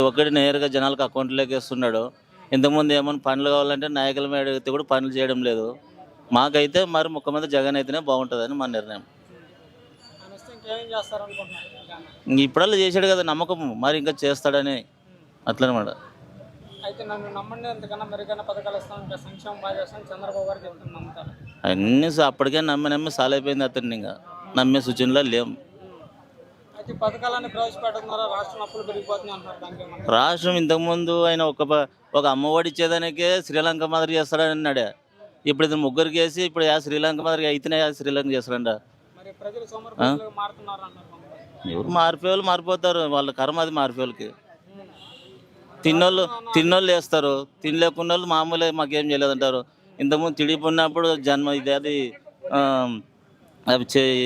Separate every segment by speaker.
Speaker 1: ఒకటి నేరుగా జనాలకు అకౌంట్లోకి వేస్తున్నాడు. ఇంతకుముందు ఏమైనా పనులు కావాలంటే నాయకుల మీద అడిగితే కూడా పనులు చేయడం లేదు. మాకైతే మరి ముఖ్యమంత్రి జగన్ అయితేనే బాగుంటుందని మా నిర్ణయం. ఇప్పుడల్లా చేశాడు కదా నమ్మకం, మరి ఇంకా చేస్తాడని అట్లనమాట.
Speaker 2: అయితే నన్ను నమ్మండి, ఎంతకన్నా మెరుగైన పథకాలు ఇస్తాను, ఇంకా సంక్షేమం బాగా చేస్తాను చంద్రబాబు గారు చెప్తున్నారు, నమ్ముతారు?
Speaker 1: అన్నీ అప్పటికే నమ్మి సాలైపోయింది అతన్ని, ఇంకా నమ్మే సూచనలో లేం.
Speaker 2: అయితే పథకాలన్నీ ప్రవేశపెట్టడం ద్వారా రాష్ట్రం అప్పులు పెరిగిపోతున్నాయి అంటారు, దానికి ఏమన్నా?
Speaker 1: రాష్ట్రం ఇంతకుముందు ఆయన ఒక అమ్మఒడి ఇచ్చేదానికే శ్రీలంక మాదిరి చేస్తాడని అన్నాడే. ఇప్పుడు ఇది ముగ్గురికి వేసి ఇప్పుడు శ్రీలంక మాదిరి అయితేనే శ్రీలంక చేస్తాడంట.
Speaker 2: మరి ప్రజలు సోమరిపోతులుగా మారుతున్నారు అంటారు.
Speaker 1: ఎవరు మారిపోయేవాళ్ళు మారిపోతారు, వాళ్ళ కర్మ అది. మారిపోయేళ్ళకి తిన్నోళ్ళు వేస్తారు, తినలేకున్న వాళ్ళు మామూలే మాకేం చేయలేదంటారు. ఇంతకుముందు టీడీపీ ఉన్నప్పుడు జన్మ ఇది అది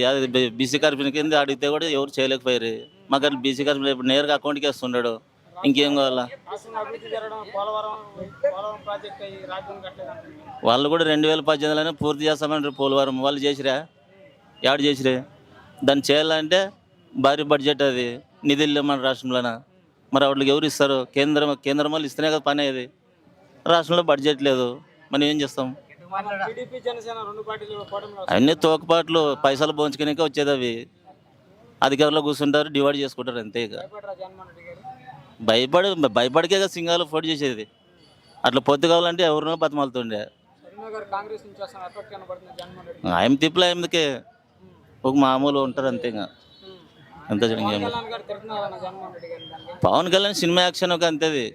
Speaker 1: అది బీసీ కార్పొరేషన్ కింద అడిగితే కూడా ఎవరు చేయలేకపోయారు. మాకు అట్లా బీసీ కార్పొరేషన్ ఇప్పుడు నేరుగా అకౌంట్కి వేస్తున్నాడు. ఇంకేం కావాలా? వాళ్ళు కూడా 2018లోనే పూర్తి చేస్తామంటారు పోలవరం. వాళ్ళు చేసిరా? యాడ్ చేసిరే? దాన్ని చేయాలంటే భారీ బడ్జెట్, అది నిధులు మన రాష్ట్రంలోన. మరి వాటికి ఎవరు ఇస్తారు? కేంద్రం వాళ్ళు ఇస్తేనే కదా పని అయ్యేది. రాష్ట్రంలో బడ్జెట్ లేదు, మనం ఏం చేస్తాం? అన్నీ తోకపాట్లు, పైసలు పోంచుకునేకే వచ్చేది. అవి అధికారులు కూర్చుంటారు, డివైడ్ చేసుకుంటారు అంతే. ఇక భయపడికే కదా సింగాలు పోటీ చేసేది. అట్లా పొత్తు కావాలంటే ఎవరినో బతిమాలుతుండే. ఆయన తిప్పులే ఎందుకే, ఒక మామూలు ఉంటారు అంతే. ఇంకా అంతే. పవన్ కళ్యాణ్ సినిమా యాక్షన్ ఒక అంతేది.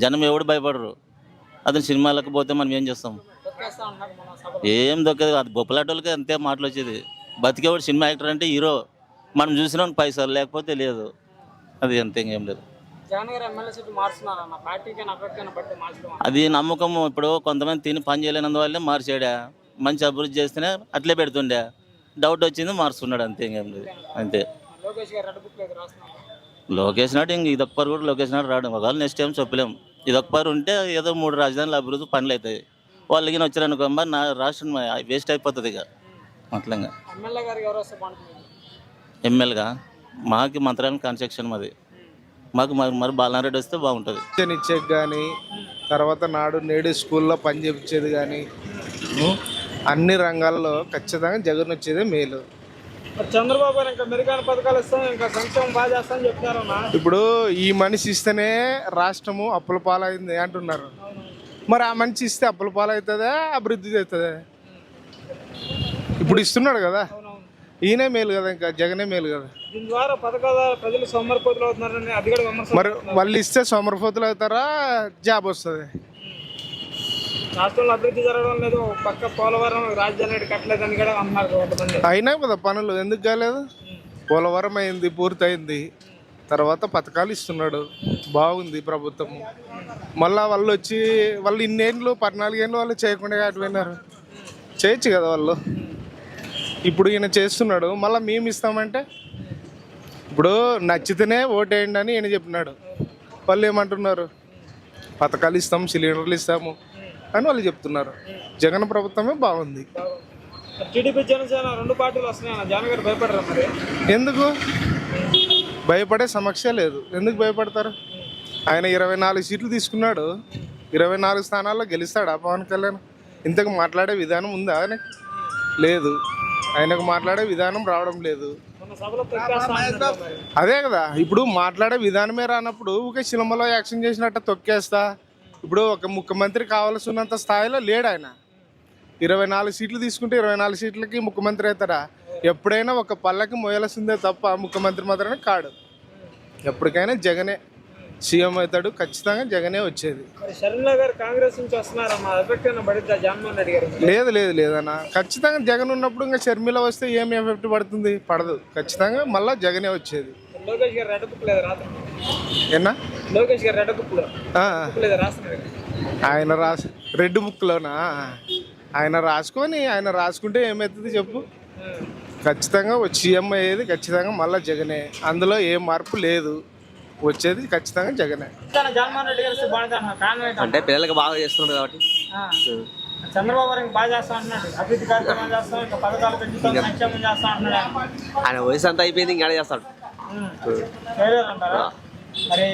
Speaker 1: జనం ఎవడు భయపడరు. అతను సినిమాలకు పోతే మనం ఏం చేస్తాం? ఏం దొక్కదు. అది బొప్పలాటోళ్ళకి అంతే మాటలు వచ్చేది. బతికేవాడు సినిమా యాక్టర్ అంటే హీరో. మనం చూసినాం పైసలు, లేకపోతే లేదు. అది అంతే, ఇంకేం లేదు. అది నమ్మకం. ఇప్పుడు కొంతమంది తిని పని చేయలేనందువల్లే మార్చాడా. మంచి అభివృద్ధి చేస్తేనే అట్లే పెడుతుండే. డౌట్ వచ్చింది మారుస్తున్నాడు అంతే, ఇంకేం లేదు. అంతే. లోకేష్ నాడు ఇంక ఇదొక పరు కూడా లోకేష్ నాడు రావడం. ఒకవేళ నెక్స్ట్ టైం చెప్పలేం. ఇదొక పరు ఉంటే ఏదో 3 రాజధానుల అభివృద్ధి పనులు అవుతాయి. వాళ్ళకి వచ్చారనుకో మరి నా రాష్ట్రం వేస్ట్ అయిపోతుంది. ఇక అట్లంగా ఎమ్మెల్యేగా మాకు మంత్రానికి కన్స్ట్రక్షన్ మాది. మాకు మరి బాలనారెడ్డి వస్తే బాగుంటుంది.
Speaker 3: ఇచ్చేది కానీ, తర్వాత నాడు నేడు స్కూల్లో పని చేయించేది కానీ, అన్ని రంగాల్లో ఖచ్చితంగా జగన్ వచ్చేదే మేలు.
Speaker 2: చంద్రబాబు గారు ఇంకా మెరుగైన పథకాలు ఇస్తాం, ఇంకా సంక్షేమం బాగా చేస్తామని చెప్తారన్నా.
Speaker 3: ఇప్పుడు ఈ మనిషి ఇస్తేనే రాష్ట్రము అప్పుల పాలైంది అంటున్నారు. మరి ఆ మనిషి ఇస్తే అప్పుల పాలవుతుందా, అభివృద్ధి అవుతుందా? ఇప్పుడు ఇస్తున్నాడు కదా, ఈయనే మేలు కదా, ఇంకా జగనే మేలు కదా.
Speaker 2: దీని ద్వారా పథకాల ప్రజలు సోమరిపోతులు అవుతున్నారని అది కూడా విమర్శ.
Speaker 3: మరి వాళ్ళు ఇస్తే సోమరిపోతులు అవుతారా, జాబ్ వస్తుంది?
Speaker 2: రాష్ట్రంలో అభివృద్ధి జరగడం లేదు, పక్క పోలవరం రాజధాని కట్టలేదని కూడా అన్నారు కొంతమంది.
Speaker 3: అయినా కదా పనులు, ఎందుకు కాలేదు? పోలవరం అయింది, పూర్తయింది. తర్వాత పథకాలు ఇస్తున్నాడు, బాగుంది ప్రభుత్వం. మళ్ళా వాళ్ళు ఇన్నేళ్ళు 14 ఏళ్ళు వాళ్ళు చేయకుండా అటుపోయినారు. చేయొచ్చు కదా వాళ్ళు. ఇప్పుడు ఈయన చేస్తున్నాడు, మళ్ళీ మేము ఇస్తామంటే ఇప్పుడు నచ్చితేనే ఓటేయండి అని ఈయన చెప్పినాడు. వాళ్ళు ఏమంటున్నారు? పథకాలు ఇస్తాము, సిలిండర్లు ఇస్తాము అని వాళ్ళు చెప్తున్నారు. జగన్ ప్రభుత్వమే బాగుంది.
Speaker 2: టీడీపీ జనసేన 2 పార్టీలు వస్తున్నాయి. జగన్ గారు భయపడరా? మరి ఎందుకు
Speaker 3: భయపడే సమస్య లేదు. ఎందుకు భయపడతారు? ఆయన 24 సీట్లు తీసుకున్నాడు. 24 స్థానాల్లో గెలుస్తాడా పవన్ కళ్యాణ్? ఇంతకు మాట్లాడే విధానం ఉందా? ఆయన లేదు. ఆయనకు మాట్లాడే విధానం రావడం లేదు. అదే కదా, ఇప్పుడు మాట్లాడే విధానమే రానప్పుడు ఊకే సినిమాలో యాక్షన్ చేసినట్టు తొక్కేస్తా. ఇప్పుడు ఒక ముఖ్యమంత్రి కావాల్సినంత స్థాయిలో లేడు ఆయన. 24 సీట్లు తీసుకుంటే 24 సీట్లకి ముఖ్యమంత్రి అవుతారా? ఎప్పుడైనా ఒక పల్లకి మోయాల్సిందే తప్ప ముఖ్యమంత్రి మాత్రమే కాడు. ఎప్పటికైనా జగనే సీఎం అవుతాడు, ఖచ్చితంగా జగనే వచ్చేది. లేదన్నా, ఖచ్చితంగా జగన్ ఉన్నప్పుడు ఇంకా షర్మిల వస్తే ఏం ఎఫెక్ట్ పడుతుంది? పడదు. ఖచ్చితంగా మళ్ళీ జగనే వచ్చేది. ఆయన రెడ్ బుక్లోనా? ఆయన రాసుకుంటే ఏమవుతుంది చెప్పు? ఖచ్చితంగా సీఎం అయ్యేది ఖచ్చితంగా మళ్ళీ జగనే. అందులో ఏ మార్పు లేదు. వచ్చేది ఖచ్చితంగా జగనే.
Speaker 4: అంటే పిల్లలకి బాగా చేస్తున్నాడు కాబట్టి
Speaker 2: చంద్రబాబు గారికి బాగా చేస్తా అంటున్నాడు. అభివృద్ధి కార్యక్రమాలు చేస్తాం, ఇంకా పథకాలు పెంచుతాం, సంక్షేమం చేస్తా అంటున్నాడు.
Speaker 4: ఆయన వయసు అంతా అయిపోయింది, ఇంకా చేస్తాడు.
Speaker 2: మరి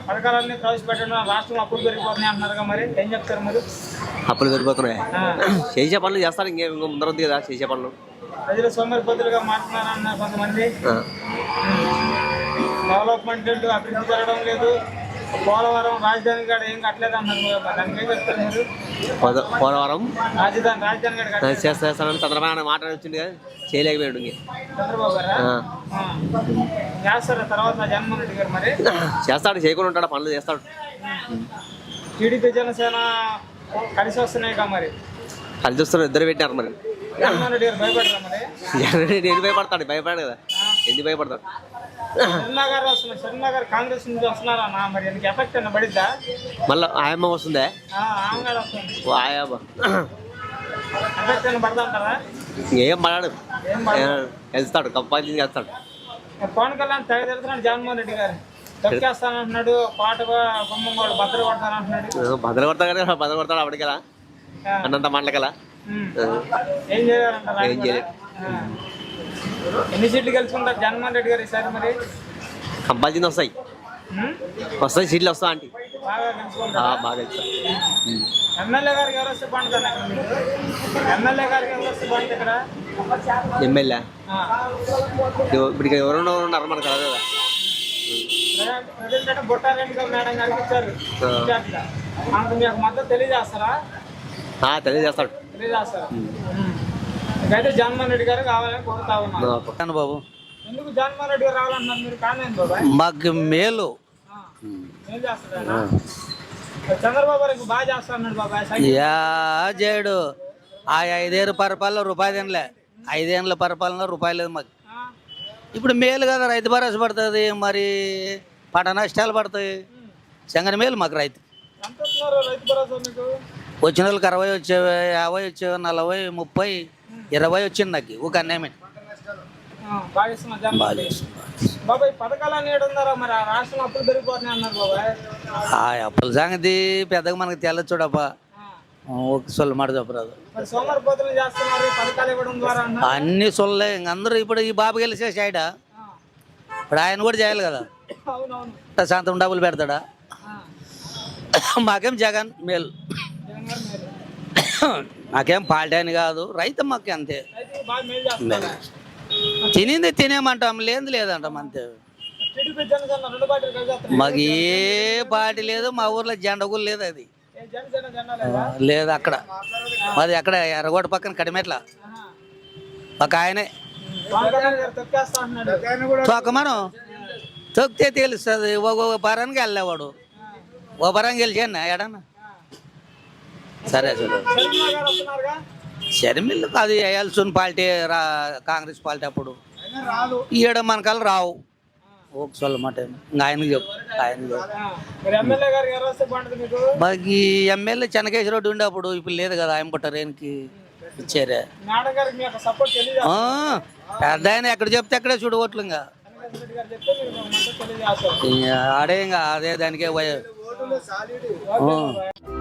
Speaker 2: పథకాలన్నీ ప్రవేశపెట్టడం రాష్ట్రంలో అప్పులు పెరిగిపోతున్నాయి అంటున్నారుగా, మరి ఏం చెప్తారు మీరు?
Speaker 4: అప్పులు పెరిగిపోతున్నాయి.
Speaker 2: ఆ,
Speaker 4: చేసే పనులు చేస్తారు, ఇంకేం ముందర ఉంది కదా చేసే పనులు.
Speaker 2: ప్రజలు సోమరిపోతులుగా మారుతున్నారు అన్నారు కొంతమంది.
Speaker 4: ఆ.
Speaker 2: డెవలప్మెంట్ అభివృద్ధి జరగడం లేదు, పోలవరం రాజధాని కాడ ఏం కట్టలేదు అన్నారు. దానికి ఏం చెప్తారు మీరు?
Speaker 4: పోలవరం
Speaker 2: రాజధాని కాడ కట్టలేదు
Speaker 4: చేస్తానని చంద్రబాబు నాయుడు మాట్లాడొచ్చింది కదా, చేయలేకపోయాడు. ఇంకే
Speaker 2: చంద్రబాబు గారా? చేస్తారా తర్వాత జగన్మోహన్ రెడ్డి గారు? మరి
Speaker 4: చేస్తాడు, చేయకుండా ఉంటాడు, పనులు చేస్తాడు.
Speaker 2: టీడీపీ జనసేన కలిసి వస్తున్నాయిగా, మరి
Speaker 4: కలిసి వస్తున్నారు, ఇద్దరు పెట్టినారు. మరి
Speaker 2: జగన్మోహన్ రెడ్డి గారు భయపడరా? మరి
Speaker 4: ఎందుకు భయపడతాడు? భయపడాడు కదా, ఎందుకు భయపడతాడు?
Speaker 2: షర్మిలా గారు వస్తున్నారు, షర్మిలా గారు కాంగ్రెస్ నుంచి వస్తున్నారా? మరి ఎందుకు ఎఫెక్ట్ అన్న పడిద్దా?
Speaker 4: మళ్ళీ ఆయమ్మ వస్తుందే,
Speaker 2: ఆమె గారు వస్తుంది,
Speaker 4: ఆయమ్మ
Speaker 2: ఎఫెక్ట్ అన్న పడతా అంటారా?
Speaker 4: ఏం పడాడు,
Speaker 2: ఏం పడదు.
Speaker 4: వెళ్తాడు, కంపాలి చేస్తాడు.
Speaker 2: పవన్ కళ్యాణ్ తెగ తెలుస్తున్నాడు జగన్మోహన్ రెడ్డి గారు, తొక్కేస్తానంటున్నాడు, పాట బొమ్మ వాళ్ళు భద్ర కొడతానంటున్నాడు.
Speaker 4: భద్ర కొడతాడు అప్పటికెలా, అన్నంత మాటలకెలా.
Speaker 2: ఏం చేయాలంటారు?
Speaker 4: ఏం చేయలేదు.
Speaker 2: ఎన్ని సీట్లు గెలుచుకుంటారు జగన్మోహన్ రెడ్డి గారు ఈసారి? మరి
Speaker 4: కంపాల్సింది వస్తాయి, సీట్లు వస్తా ఆంటీ,
Speaker 2: బాగా గెలుచుకుంటారు.
Speaker 4: బాగా వెళ్తారు.
Speaker 2: ఎమ్మెల్యే గారికి ఎవరు వస్తే బాగుంటుంది అక్కడ? మీరు ఎమ్మెల్యే గారికి ఎవరు వస్తే బాగుంటుంది ఇక్కడ?
Speaker 4: ఎమ్మెల్యే
Speaker 2: ఆ.
Speaker 4: ఇప్పుడు ఎవరున్నా ఉన్నారు మనకు కదా.
Speaker 2: ప్రజెంట్ అంటే బొట్టారెడ్డి గారు మేడం గారికి ఇచ్చారు ఇన్ఛార్జిగా. మనకు మీకు మద్దతు తెలియజేస్తారా?
Speaker 4: తెలియజేస్తాడు.
Speaker 2: తెలియజేస్తారా? ఇకైతే జగన్మోహన్ రెడ్డి గారు కావాలని కోరుతా ఉన్నాను.
Speaker 5: బాబు
Speaker 2: ఎందుకు జగన్మోహన్ రెడ్డి గారు రావాలంటున్నారు మీరు? కానీ బాబాయ్
Speaker 5: మాకు మేలు
Speaker 2: ఏం చేస్తారా? చంద్రబాబు గారు బాగా చేస్తారన్నాడు బాబాయ్.
Speaker 5: యా చేయడు. ఆ 5 ఏళ్ళ పరిపాలన రూపాయి తినలే, 5 ఏళ్ళ పరిపాలన రూపాయి లేదు మాకు. ఇప్పుడు మేలు కదా, రైతు భరోసా పడుతుంది, మరి పంట నష్టాలు పడతాయి. సంగతి మేలు మాకు రైతు.
Speaker 2: ఎంత ఇస్తున్నారు రైతు భరోసా మీకు?
Speaker 5: వచ్చిన వాళ్ళకి 60 వచ్చేవి, 50 వచ్చేవి, 40, 30, 20 వచ్చింది నాకు ఒక అన్యాయమే.
Speaker 2: బాగా ఇస్తున్నారు జగన్మోహన్ రెడ్డి. బాబాయ్ పథకాలన్నీ ఏడున్నారా? మరి ఆ రాష్ట్రం అప్పులు పెరిగిపోతున్నాయి అన్నారు బాబాయ్.
Speaker 5: ఆ అప్పుల సంగతి పెద్దగా మనకు తెల్లదు చూడప్ప, ఒక సొల్లు మాట చెప్పరాదు.
Speaker 2: మరి సోమరిపోతులు చేస్తున్నారు పథకాలు ఇవ్వడం ద్వారా అన్నారు.
Speaker 5: అన్ని సొల్లే. ఇంక అందరూ ఇప్పుడు ఈ బాబు గెలిచేసి ఆయన ఇప్పుడు ఆయన కూడా చేయాలి కదా,
Speaker 2: అవునవును.
Speaker 5: శాంతం డబ్బులు పెడతాడా? మాకేం జగన్ మేలు,
Speaker 2: జగన్ గారు మేలు.
Speaker 5: మాకేం పార్టీ అని కాదు, రైతు మాకు అంతే.
Speaker 2: రైతులు బాగా మేలు చేస్తున్నారు.
Speaker 5: తినింది తినేమంటాం, లేదు లేదంటాం అంతే.
Speaker 2: టీడీపీ జనసేన రెండు పార్టీలు కలిసి వస్తున్నాయి.
Speaker 5: మాకు ఏ పార్టీ లేదు, మా ఊర్లో జెండా కూడా లేదు. అది
Speaker 2: ఏ జనసేన జెండా లేదా?
Speaker 5: లేదు అక్కడ, మాది అక్కడ ఎర్రగోడ పక్కన కడిమెట్ల ఒక ఆయనే
Speaker 2: పవన్ కళ్యాణ్ గారు తొక్కేస్తా అంటున్నాడు.
Speaker 5: తొక్కమను, తొక్కితే తెలుస్తుంది. ఒక పరానికి వెళ్ళేవాడు, ఓ పరానికి గెలిచాను ఎడన్నా. సరే సరే
Speaker 2: షర్మిలా గారు వస్తున్నారుగా?
Speaker 5: షర్మిల్ అది వేయాల్సిన పార్టీ కాంగ్రెస్ పార్టీ అప్పుడు ఈడ మనకాలు రావు. ఒక సొల్ల మాట ఆయనకి చెప్పు, ఆయనకి చెప్పు.
Speaker 2: మరి ఎమ్మెల్యే గారికి ఎవరు వస్తే బాగుంటుంది మీకు?
Speaker 5: మాకు ఈ ఎమ్మెల్యే చెన్నకేశ్వర రెడ్డి ఉండే అప్పుడు, ఇప్పుడు లేదు కదా, ఆయన పుట్టారేనికి ఇచ్చారే.
Speaker 2: మేడం గారికి మీ యొక్క సపోర్ట్ తెలియదు.
Speaker 5: పెద్ద ఆయన ఎక్కడ చెప్తే అక్కడే చూడు ఓట్లు. ఇంకా
Speaker 2: రెడ్డి గారు చెప్తే మీరు మద్దతు తెలియజేస్తారు.
Speaker 5: ఆడే ఇంకా అదే దానికే
Speaker 2: ఓకే బాబాయ్.